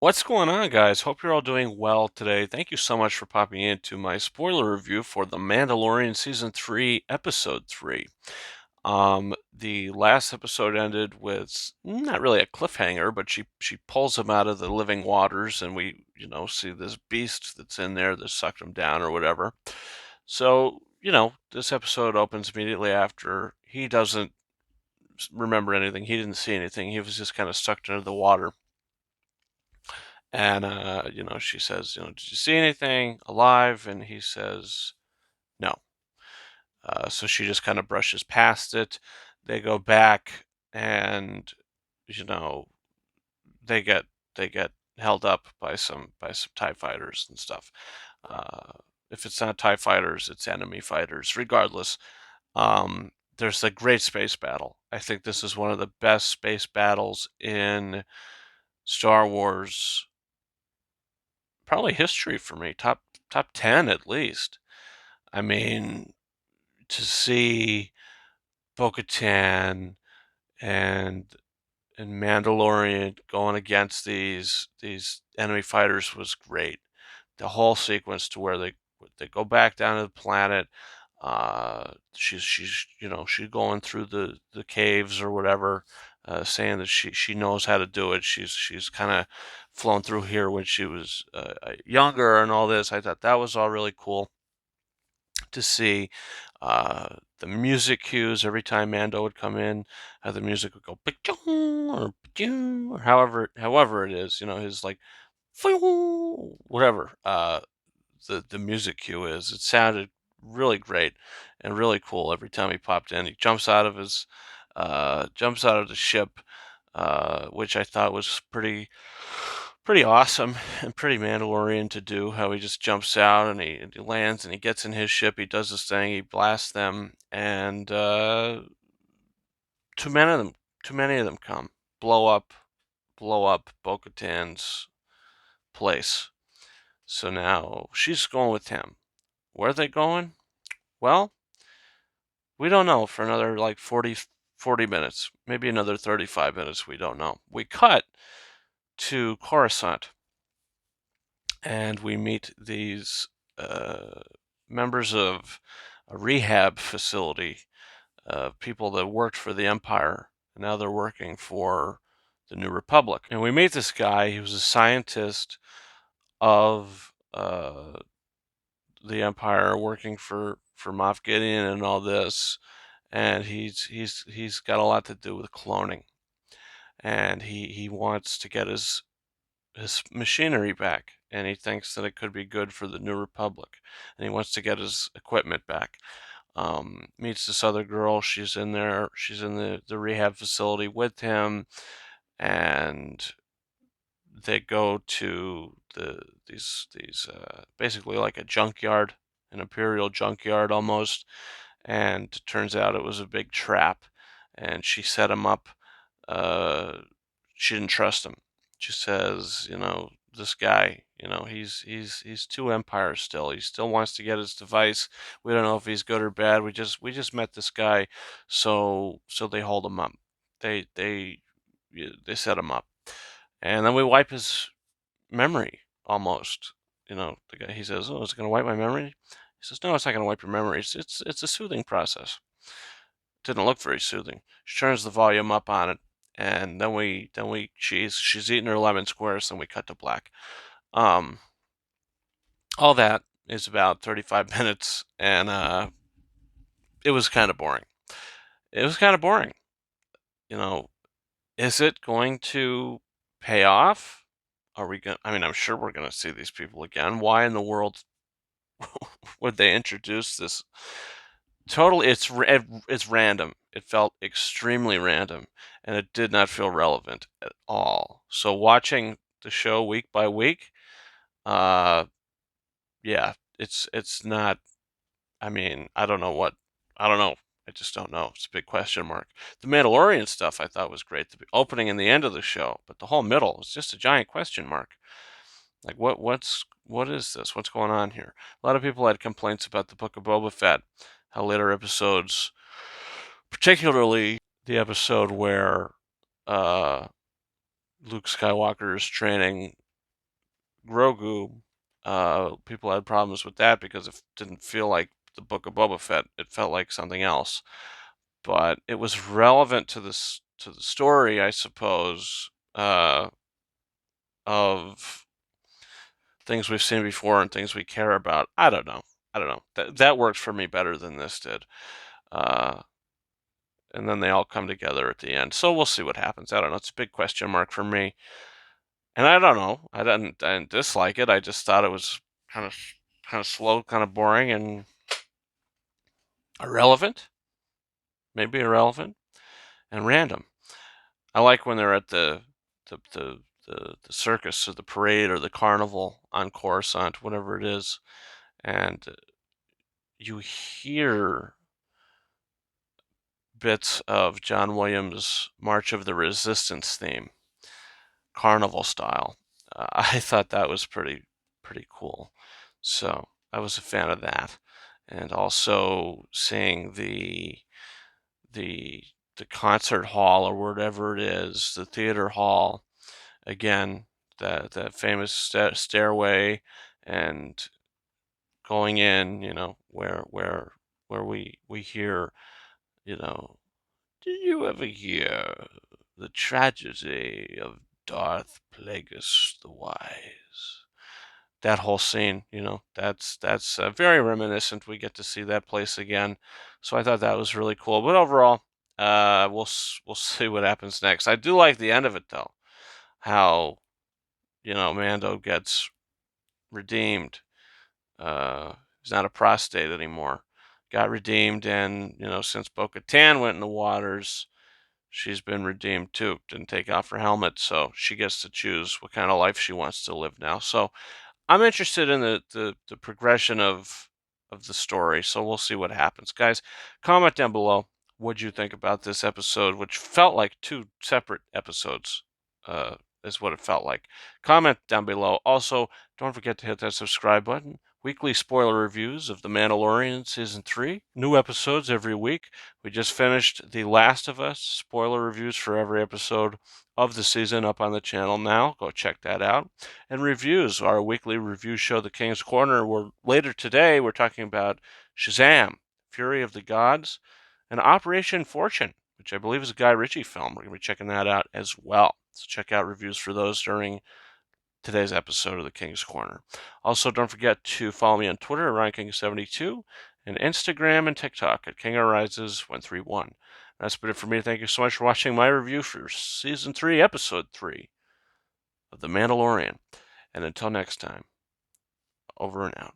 What's going on, guys? Hope you're all doing well today. Thank you so much for popping into my spoiler review for The Mandalorian Season 3, Episode 3. The last episode ended with not really a cliffhanger, but she pulls him out of the living waters, and we, see this beast that's in there that sucked him down or whatever. So, this episode opens immediately after. He doesn't remember anything. He didn't see anything. He was just kind of sucked into the water. And, she says, did you see anything alive? And he says, no. So she just kind of brushes past it. They go back and, you know, they get they get held up by some TIE fighters and stuff. Uh, if it's not TIE fighters, it's enemy fighters. Regardless, there's a great space battle. I think this is one of the best space battles in Star Wars, probably history for me. Top 10 at least. I mean, to see Bo-Katan and Mandalorian going against these enemy fighters was great. The whole sequence to where they go back down to the planet. She's going through the caves or whatever, saying that she knows how to do it. She's kind of flown through here when she was younger and all this. I thought that was all really cool to see. The music cues every time Mando would come in, how the music would go or or however it is, his like whatever the music cue is. It sounded really great and really cool every time he popped in. He jumps out of the ship, which I thought was pretty awesome and pretty Mandalorian to do. How he just jumps out and he lands and he gets in his ship. He does this thing. He blasts them, and too many of them come blow up Bo-Katan's place. So now she's going with him. Where are they going? Well, we don't know for another like 40 minutes, maybe another 35 minutes. We don't know. We cut to Coruscant and we meet these members of a rehab facility, people that worked for the Empire, and now they're working for the New Republic. And we meet this guy. He was a scientist of the Empire, working for Moff Gideon and all this, and he's got a lot to do with cloning, and he wants to get his machinery back, and he thinks that it could be good for the New Republic, and he wants to get his equipment back. Meets this other girl. She's in there. She's in the rehab facility with him, and they go to these basically like a junkyard, an imperial junkyard almost, and it turns out it was a big trap, and she set him up. Uh, she didn't trust him. She says, this guy, he's too Empire still. He still wants to get his device. We don't know if he's good or bad. We just met this guy, so they hold him up. They set him up, and then we wipe his memory almost. The guy, he says, "Oh, is it going to wipe my memory?" He says, "No, it's not going to wipe your memory. It's a soothing process." Didn't look very soothing. She turns the volume up on it, and then she's eating her lemon squares, and we cut to black. Um, all that is about 35 minutes, and it was kind of boring. It was kind of boring. You know, is it going to pay off? Are we going? I mean, I'm sure we're going to see these people again. Why in the world would they introduce this? Totally, it's random. It felt extremely random, and it did not feel relevant at all. So watching the show week by week, uh, yeah, it's not. I mean, I don't know. I just don't know. It's a big question mark. The Mandalorian stuff I thought was great, the opening and the end of the show, but the whole middle was just a giant question mark. Like what is this? What's going on here? A lot of people had complaints about the Book of Boba Fett, how later episodes, particularly the episode where uh, Luke Skywalker is training Grogu, people had problems with that because it didn't feel like the Book of Boba Fett. It felt like something else. But it was relevant to the story, I suppose, of things we've seen before and things we care about. I don't know. I don't know. That works for me better than this did. Uh, and then they all come together at the end. So we'll see what happens. I don't know. It's a big question mark for me. And I don't know. I didn't dislike it. I just thought it was kind of slow, kind of boring, and irrelevant. Maybe irrelevant and random. I like when they're at the the the circus or the parade or the carnival on Coruscant, whatever it is, and you hear bits of John Williams' March of the Resistance theme, carnival style. I thought that was pretty cool. So I was a fan of that, and also seeing the the concert hall or whatever it is, the theater hall again, that famous stairway and going in, where we hear, you know, did you ever hear the tragedy of Darth Plagueis the Wise? That whole scene, that's very reminiscent. We get to see that place again, so I thought that was really cool. But overall, we'll see what happens next. I do like the end of it though, how Mando gets redeemed. He's not a prostate anymore. Got redeemed, and since Bo-Katan went in the waters, she's been redeemed too. Didn't take off her helmet, so she gets to choose what kind of life she wants to live now. So I'm interested in the progression of the story, so we'll see what happens. Guys, comment down below what you think about this episode, which felt like two separate episodes, uh, is what it felt like. Comment down below. Also, don't forget to hit that subscribe button. Weekly spoiler reviews of The Mandalorian Season 3. New episodes every week. We just finished The Last of Us. Spoiler reviews for every episode of the season up on the channel now. Go check that out. And reviews, our weekly review show, The King's Corner. Later today, we're talking about Shazam, Fury of the Gods, and Operation Fortune, which I believe is a Guy Ritchie film. We're going to be checking that out as well. So check out reviews for those during today's episode of The King's Corner. Also, don't forget to follow me on Twitter at RyanKing72 and Instagram and TikTok at KingArises131. That's been it for me. Thank you so much for watching my review for Season 3, Episode 3 of The Mandalorian. And until next time, over and out.